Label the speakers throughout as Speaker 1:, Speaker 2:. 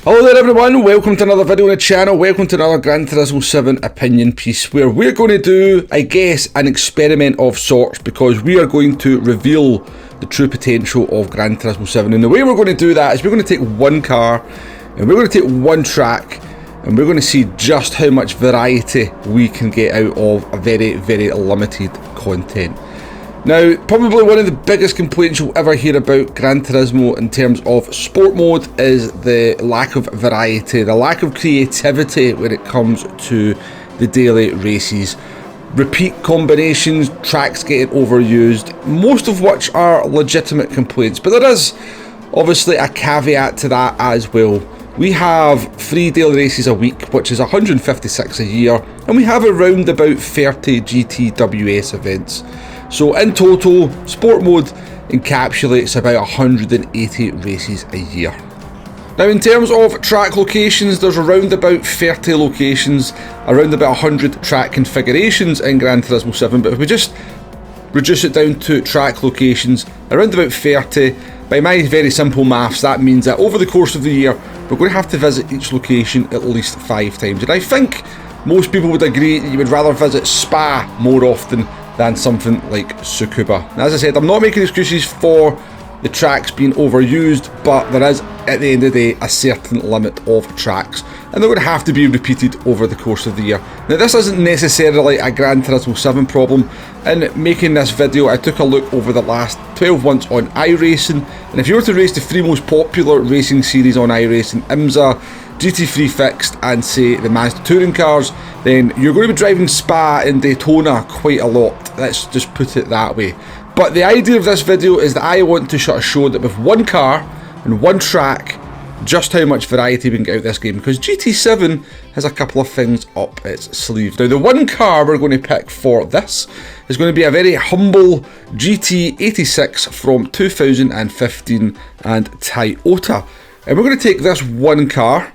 Speaker 1: Hello there everyone, welcome to another video on the channel, welcome to another Gran Turismo 7 opinion piece where we're going to do, I guess, an experiment of sorts because we are going to reveal the true potential of Gran Turismo 7. And the way we're going to do that is we're going to take one car and we're going to take one track and we're going to see just how much variety we can get out of a very, very limited content. Now, probably one of the biggest complaints you'll ever hear about Gran Turismo in terms of sport mode is the lack of variety, the lack of creativity when it comes to the daily races. Repeat combinations, tracks getting overused, most of which are legitimate complaints, but there is obviously a caveat to that as well. We have 3 daily races a week, which is 156 a year, and we have around about 30 GTWS events. So in total, sport mode encapsulates about 180 races a year. Now in terms of track locations, there's around about 30 locations, around about 100 track configurations in Gran Turismo 7, but if we just reduce it down to track locations, around about 30, by my very simple maths, that means that over the course of the year, we're going to have to visit each location at least 5 times. And I think most people would agree that you would rather visit Spa more often than something like Tsukuba. Now, as I said, I'm not making excuses for the tracks being overused, but there is, at the end of the day, a certain limit of tracks, and they're going to have to be repeated over the course of the year. Now, this isn't necessarily a Gran Turismo 7 problem. In making this video, I took a look over the last 12 months on iRacing, and if you were to race the 3 most popular racing series on iRacing, IMSA, GT3 Fixed and say the Mazda touring cars, then you're going to be driving Spa and Daytona quite a lot. Let's just put it that way. But the idea of this video is that I want to show that with one car and one track, just how much variety we can get out of this game, because GT7 has a couple of things up its sleeve. Now, the one car we're going to pick for this is going to be a very humble GT86 from 2015 and Toyota. And we're going to take this one car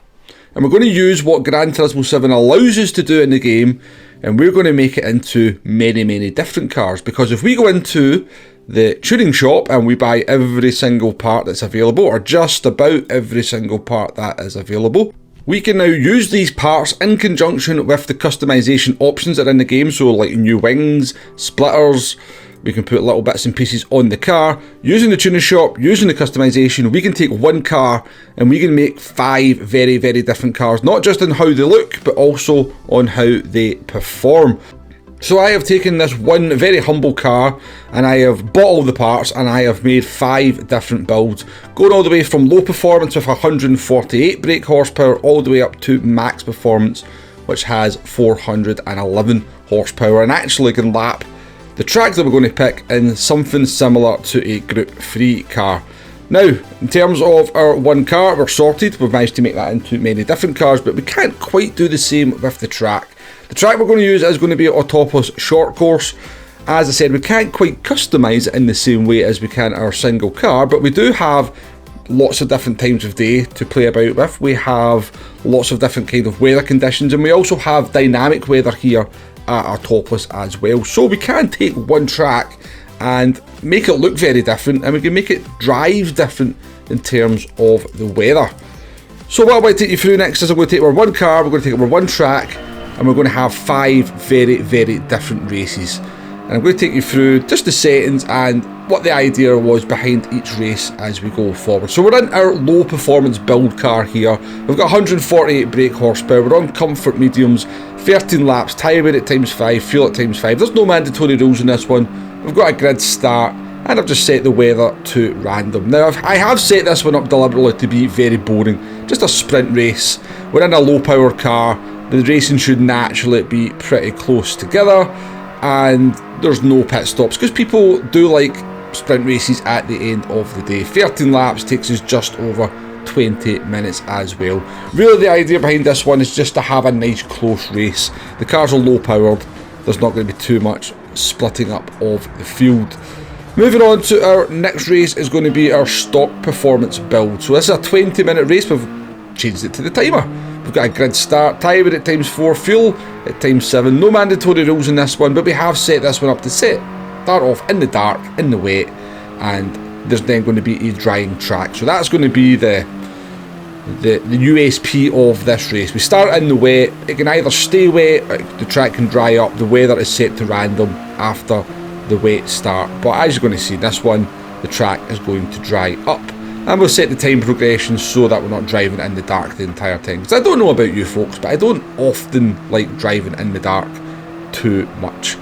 Speaker 1: and we're going to use what Gran Turismo 7 allows us to do in the game, and we're going to make it into many, many different cars. Because if we go into the tuning shop and we buy every single part that's available, or just about every single part that is available, we can now use these parts in conjunction with the customization options that are in the game. So like new wings, splitters, we can put little bits and pieces on the car. Using the tuning shop, using the customization, we can take one car and we can make 5 very, very different cars, not just in how they look, but also on how they perform. So I have taken this one very humble car and I have bought all the parts and I have made 5 different builds, going all the way from low performance with 148 brake horsepower all the way up to max performance, which has 411 horsepower and actually can lap the track that we're going to pick in something similar to a Group 3 car. Now, in terms of our one car, we're sorted. We've managed to make that into many different cars, but we can't quite do the same with the track. The track we're going to use is going to be Autopolis Short Course. As I said, we can't quite customise it in the same way as we can our single car, but we do have lots of different times of day to play about with. We have lots of different kind of weather conditions, and we also have dynamic weather here at Autopolis as well. So we can take one track and make it look very different, and we can make it drive different in terms of the weather. So what I'm going to take you through next is I'm going to take our one car, we're going to take our one track, and we're going to have 5 very, very different races. And I'm going to take you through just the settings and what the idea was behind each race as we go forward. So we're in our low performance build car here. We've got 148 brake horsepower, we're on comfort mediums, 13 laps, tyre wear at ×5, fuel at ×5. There's no mandatory rules in this one. We've got a grid start and I've just set the weather to random. Now I have set this one up deliberately to be very boring, just a sprint race. We're in a low power car, the racing should naturally be pretty close together and there's no pit stops because people do like sprint races at the end of the day. 13 laps takes us just over 20 minutes as well. Really the idea behind this one is just to have a nice close race. The cars are low powered, there's not going to be too much splitting up of the field. Moving on to our next race is going to be our stock performance build. So this is a 20-minute race, we've changed it to the timer. We've got a grid start, tyre wear at ×4, fuel at ×7. No mandatory rules in this one, but we have set this one up to start off in the dark, in the wet, and there's then going to be a drying track. So that's going to be the the USP of this race. We start in the wet. It can either stay wet, or the track can dry up. The weather is set to random after the wet start, but as you're going to see, this one, the track is going to dry up, and we'll set the time progression so that we're not driving in the dark the entire time. Because I don't know about you folks, but I don't often like driving in the dark too much.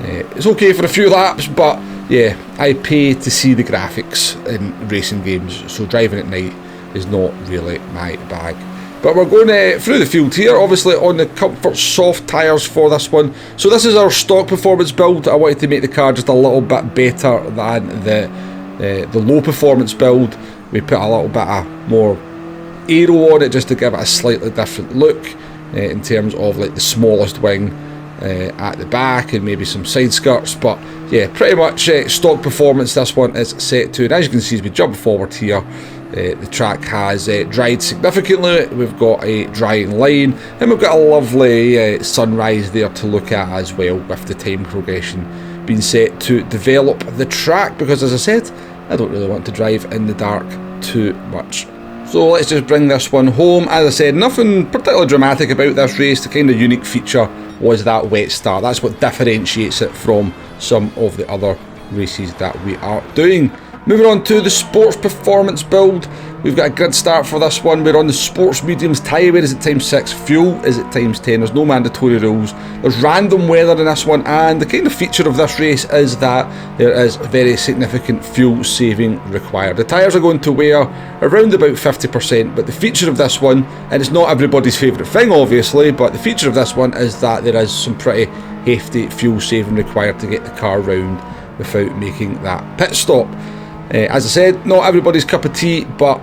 Speaker 1: It's okay for a few laps, but yeah, I pay to see the graphics in racing games, so driving at night is not really my bag. But we're going through the field here, obviously on the comfort soft tyres for this one. So this is our stock performance build. I wanted to make the car just a little bit better than the low performance build. We put a little bit of more aero on it just to give it a slightly different look in terms of like the smallest wing at the back and maybe some side skirts. But yeah, pretty much stock performance this one is set to. And as you can see, as we jump forward here, the track has dried significantly. We've got a drying line, and we've got a lovely sunrise there to look at as well, with the time progression being set to develop the track, because as I said, I don't really want to drive in the dark too much. So let's just bring this one home. As I said, nothing particularly dramatic about this race. The kind of unique feature was that wet start. That's what differentiates it from some of the other races that we are doing. Moving on to the sports performance build, we've got a grid start for this one. We're on the sports mediums. Tyre wear is at ×6, fuel is at ×10. There's no mandatory rules. There's random weather in this one, and the kind of feature of this race is that there is very significant fuel saving required. The tyres are going to wear around about 50%, but the feature of this one, and it's not everybody's favourite thing obviously, but the feature of this one is that there is some pretty hefty fuel saving required to get the car round without making that pit stop. As I said, not everybody's cup of tea, but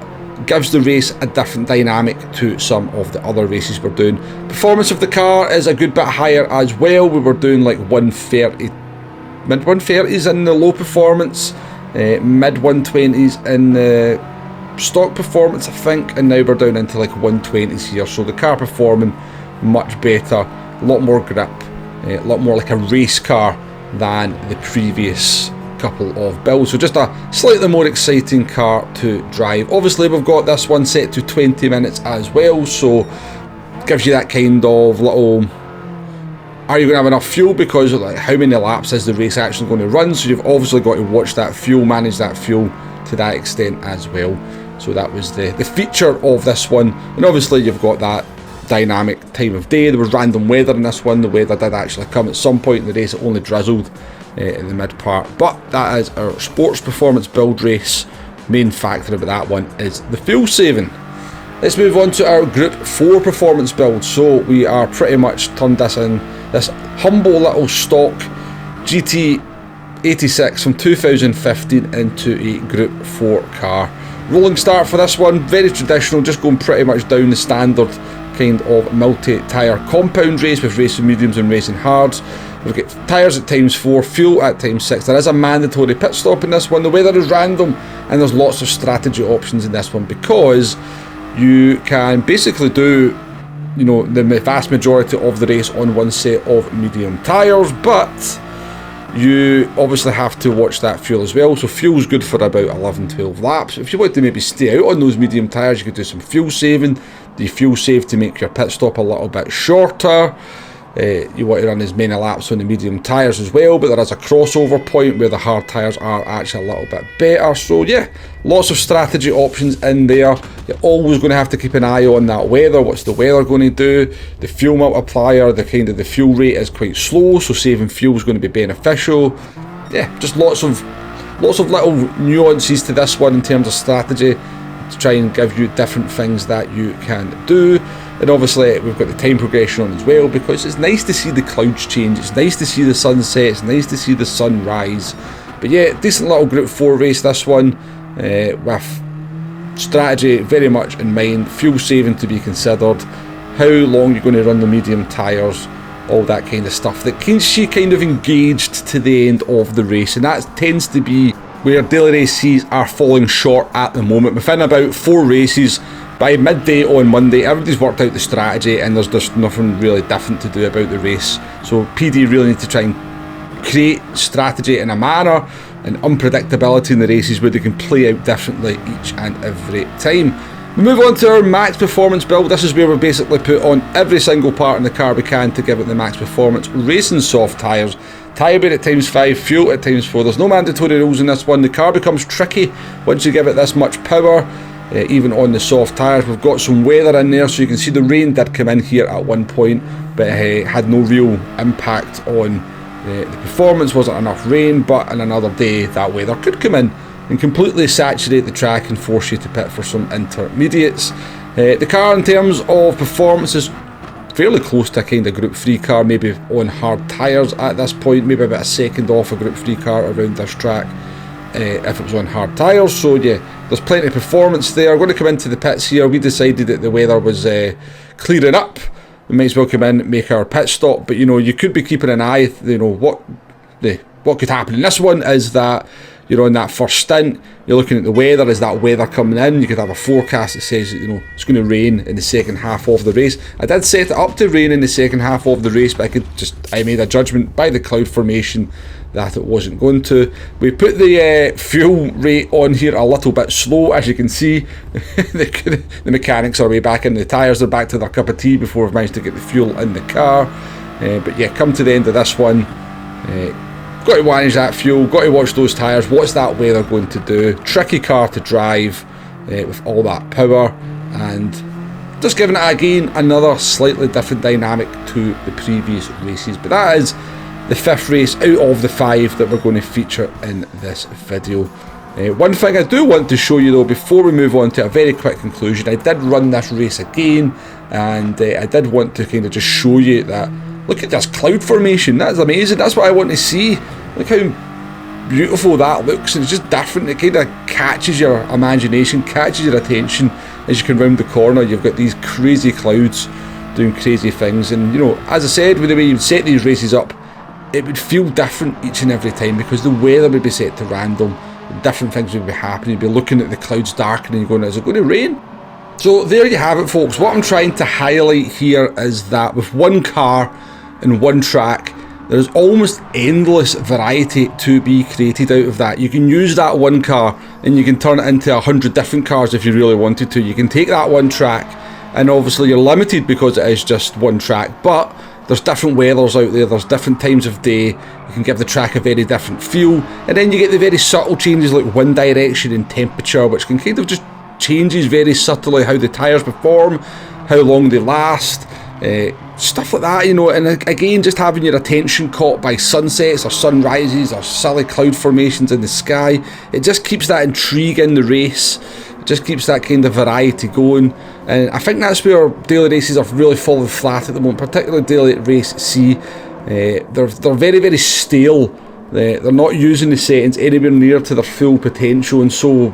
Speaker 1: gives the race a different dynamic to some of the other races we're doing. Performance of the car is a good bit higher as well. We were doing like 130, mid 130s in the low performance, mid 120s in the stock performance I think, and now we're down into like 120s here. So the car performing much better, a lot more grip, a lot more like a race car than the previous couple of builds. So just a slightly more exciting car to drive. Obviously we've got this one set to 20 minutes as well, so gives you that kind of little, are you going to have enough fuel, because like how many laps is the race actually going to run, so you've obviously got to watch that fuel, manage that fuel to that extent as well. So that was the feature of this one. And obviously you've got that dynamic time of day. There was random weather in this one. The weather did actually come at some point in the race. It only drizzled in the mid part, but that is our sports performance build race. Main factor about that one is the fuel saving. Let's move on to our group 4 performance build. So we are pretty much turned this in, this humble little stock GT86 from 2015 into a group 4 car. Rolling start for this one, very traditional, just going pretty much down the standard kind of multi-tyre compound race with racing mediums and racing hards. We've got tyres at ×4, fuel at ×6. There is a mandatory pit stop in this one. The weather is random, and there's lots of strategy options in this one, because you can basically do, you know, the vast majority of the race on one set of medium tyres, but you obviously have to watch that fuel as well. So fuel's good for about 11-12 laps. If you want to maybe stay out on those medium tyres, you could do some fuel saving. The fuel save to make your pit stop a little bit shorter. You want to run as many laps on the medium tyres as well, but there is a crossover point where the hard tyres are actually a little bit better. So yeah, lots of strategy options in there. You're always going to have to keep an eye on that weather. What's the weather going to do? The fuel multiplier, the fuel rate is quite slow, so saving fuel is going to be beneficial. Yeah, just lots of little nuances to this one in terms of strategy to try and give you different things that you can do. And obviously we've got the time progression on as well, because it's nice to see the clouds change, it's nice to see the sunset, it's nice to see the sun rise. But yeah, decent little group 4 race this one, with strategy very much in mind, fuel saving to be considered, how long you're going to run the medium tyres, all that kind of stuff that keeps you kind of engaged to the end of the race. And that tends to be where daily races are falling short at the moment. Within about 4 races, by midday on Monday, everybody's worked out the strategy and there's just nothing really different to do about the race. So PD really need to try and create strategy in a manner and unpredictability in the races where they can play out differently each and every time. We move on to our max performance build. This is where we basically put on every single part in the car we can to give it the max performance. Racing soft tyres, tyre bed at ×5, fuel at ×4. There's no mandatory rules in this one. The car becomes tricky once you give it this much power, even on the soft tyres. We've got some weather in there, so you can see the rain did come in here at one point, but it had no real impact on the performance. Wasn't enough rain, but in another day that weather could come in and completely saturate the track and force you to pit for some intermediates. The car in terms of performance is fairly close to a kind of Group 3 car, maybe on hard tyres at this point, maybe about a second off a Group 3 car around this track if it was on hard tyres. So yeah, there's plenty of performance there. We're going to come into the pits here. We decided that the weather was clearing up. We might as well come in and make our pit stop, but you know, you could be keeping an eye, you know, what could happen in this one is that you're on that first stint, you're looking at the weather. Is that weather coming in? You could have a forecast that says, you know, it's going to rain in the second half of the race. I did set it up to rain in the second half of the race, but I made a judgment by the cloud formation that it wasn't going to. We put the fuel rate on here a little bit slow, as you can see. The mechanics are way back in the tyres, they're back to their cup of tea before we've managed to get the fuel in the car. But yeah, come to the end of this one. Got to manage that fuel, got to watch those tyres. What's that weather going to do? Tricky car to drive with all that power, and just giving it again another slightly different dynamic to the previous races. But that is the 5th race out of the 5 that we're going to feature in this video. One thing I do want to show you though before we move on to a very quick conclusion, I did run this race again, and I did want to kind of just show you that. Look at this cloud formation, that's amazing, that's what I want to see. Look how beautiful that looks, and it's just different. It kind of catches your imagination, catches your attention as you come round the corner. You've got these crazy clouds doing crazy things, and you know, as I said, with the way you set these races up, it would feel different each and every time because the weather would be set to random, different things would be happening. You'd be looking at the clouds darkening and going, is it going to rain? So there you have it, folks. What I'm trying to highlight here is that with one car and one track, there's almost endless variety to be created out of that. You can use that one car and you can turn it into 100 different cars if you really wanted to. You can take that one track, and obviously you're limited because it is just one track, but there's different weathers out there, there's different times of day, you can give the track a very different feel, and then you get the very subtle changes like wind direction and temperature, which can kind of just changes very subtly how the tyres perform, how long they last, stuff like that, you know. And again, just having your attention caught by sunsets or sunrises or silly cloud formations in the sky, it just keeps that intrigue in the race, it just keeps that kind of variety going. And I think that's where daily races are really falling flat at the moment, particularly daily race C. They're very, very stale. They're not using the settings anywhere near to their full potential, and so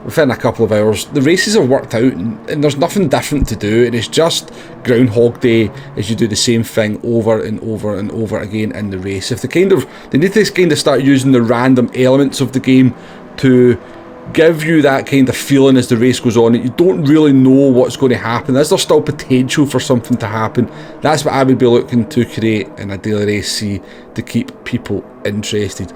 Speaker 1: within a couple of hours the races are worked out, and there's nothing different to do, and it's just Groundhog Day as you do the same thing over and over and over again in the race. If they need to kind of start using the random elements of the game to give you that kind of feeling as the race goes on, that you don't really know what's going to happen. Is there still potential for something to happen? That's what I would be looking to create in a daily race C to keep people interested.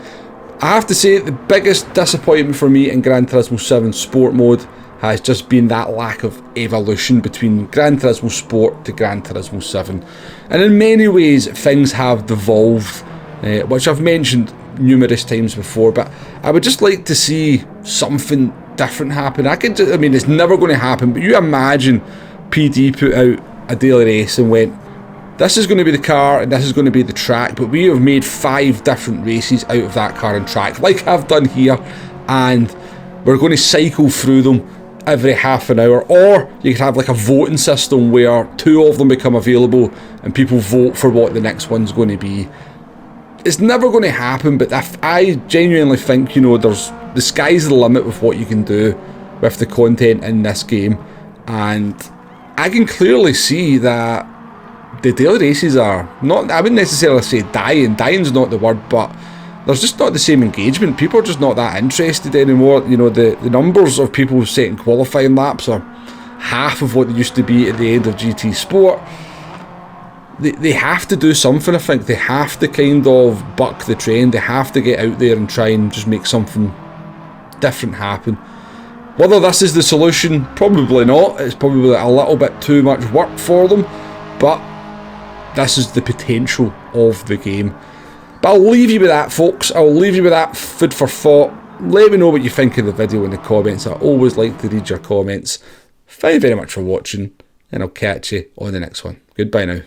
Speaker 1: I have to say, the biggest disappointment for me in Gran Turismo 7 Sport mode has just been that lack of evolution between Gran Turismo Sport to Gran Turismo 7. And in many ways things have devolved, which I've mentioned numerous times before, but I would just like to see something different happen. I mean, it's never going to happen, but you imagine PD put out a daily race and went, this is going to be the car and this is going to be the track, but we have made 5 different races out of that car and track, like I've done here, and we're going to cycle through them every half an hour. Or you could have like a voting system where 2 of them become available and people vote for what the next one's going to be. It's never going to happen, but I genuinely think, you know, the sky's the limit with what you can do with the content in this game, and I can clearly see that the daily races are not, I wouldn't necessarily say dying's not the word, but there's just not the same engagement. People are just not that interested anymore. You know, the numbers of people setting qualifying laps are half of what they used to be at the end of GT Sport. They have to do something, I think. They have to kind of buck the trend. They have to get out there and try and just make something different happen. Whether this is the solution, probably not. It's probably a little bit too much work for them, but this is the potential of the game. But I'll leave you with that, folks. I'll leave you with that food for thought. Let me know what you think of the video in the comments. I always like to read your comments. Thank you very much for watching, and I'll catch you on the next one. Goodbye now.